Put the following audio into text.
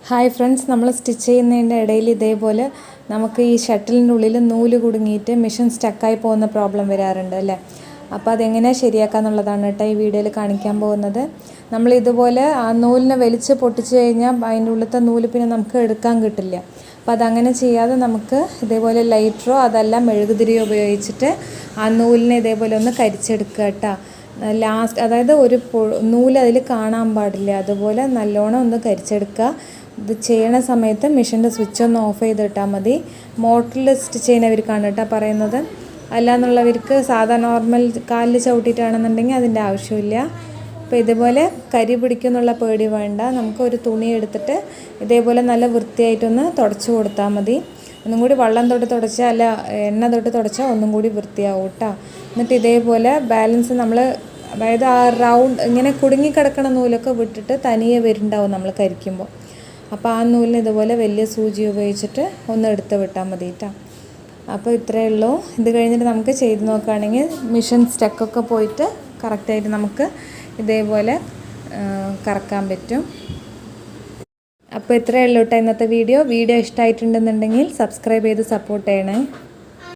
Hi friends, നമ്മൾ stitch ചെയ്യുന്നതിൻ്റെ ഇടയിൽ ഇതേപോലെ നമുക്ക് ഈ ഷട്ടിലിൻ്റെ ഉള്ളിൽ നൂല് കുടുങ്ങിയിട്ട് മെഷീൻ സ്റ്റക്കായി പോകുന്ന പ്രോബ്ലം വരാറുണ്ട് അല്ലേ. അപ്പോൾ അതെങ്ങനെയാണ് ശരിയാക്കാന്നുള്ളതാണ് കേട്ടോ ഈ വീഡിയോയിൽ കാണിക്കാൻ പോകുന്നത്. നമ്മൾ ഇതുപോലെ ആ നൂലിനെ വലിച്ച് പൊട്ടിച്ച് കഴിഞ്ഞാൽ അതിൻ്റെ ഉള്ളിലത്തെ നൂല് പിന്നെ നമുക്ക് എടുക്കാൻ കിട്ടില്ല. അപ്പോൾ അതങ്ങനെ ചെയ്യാതെ നമുക്ക് ഇതേപോലെ ലൈറ്ററോ അതല്ല മെഴുകുതിരിയോ ഉപയോഗിച്ചിട്ട് ആ നൂലിനെ ഇതേപോലെ ഒന്ന് കരിച്ചെടുക്കുക കേട്ടോ. ലാസ്റ്റ് അതായത് ഒരു നൂല് അതിൽ കാണാൻ പാടില്ല, അതുപോലെ നല്ലോണം ഒന്ന് കരിച്ചെടുക്കുക. ഇത് ചെയ്യണ സമയത്ത് മെഷീൻ്റെ സ്വിച്ച് ഒന്ന് ഓഫ് ചെയ്തിട്ടാൽ മതി. മോട്ടറിൽ സ്റ്റിച്ച് ചെയ്യുന്നവർക്കാണ് കേട്ടോ പറയുന്നത്. അല്ലാന്നുള്ളവർക്ക് സാധാ നോർമൽ കാലിൽ ചവിട്ടിയിട്ടാണെന്നുണ്ടെങ്കിൽ അതിൻ്റെ ആവശ്യമില്ല. അപ്പോൾ ഇതുപോലെ കരി പിടിക്കുന്നുള്ള പേടി വേണ്ട. നമുക്ക് ഒരു തുണി എടുത്തിട്ട് ഇതേപോലെ നല്ല വൃത്തിയായിട്ടൊന്ന് തുടച്ച് കൊടുത്താൽ മതി. ഒന്നും കൂടി വെള്ളം തൊട്ട് തുടച്ചാൽ അല്ല എണ്ണ തൊട്ട് തുടച്ചാൽ ഒന്നും കൂടി വൃത്തിയാവും കേട്ടോ. എന്നിട്ട് ഇതേപോലെ ബാലൻസ് നമ്മൾ അതായത് ആ റൗണ്ട് ഇങ്ങനെ കുടുങ്ങിക്കിടക്കണ നൂലൊക്കെ വിട്ടിട്ട് തനിയെ വരുന്നുണ്ടാവും നമ്മൾ കരിക്കുമ്പോൾ. അപ്പോൾ ആ നൂലിന് ഇതുപോലെ വലിയ സൂചി ഉപയോഗിച്ചിട്ട് ഒന്ന് എടുത്ത് വിട്ടാൽ മതി കേട്ടോ. അപ്പോൾ ഇത്രയേ ഉള്ളൂ. ഇത് കഴിഞ്ഞിട്ട് നമുക്ക് ചെയ്ത് നോക്കുകയാണെങ്കിൽ മിഷൻ സ്റ്റക്കൊക്കെ പോയിട്ട് കറക്റ്റായിട്ട് നമുക്ക് ഇതേപോലെ കറക്കാൻ പറ്റും. അപ്പോൾ ഇത്രയേ ഉള്ളൂ കേട്ടോ ഇന്നത്തെ വീഡിയോ. ഇഷ്ടമായിട്ടുണ്ടെന്നുണ്ടെങ്കിൽ സബ്സ്ക്രൈബ് ചെയ്ത് സപ്പോർട്ട് ചെയ്യണേ.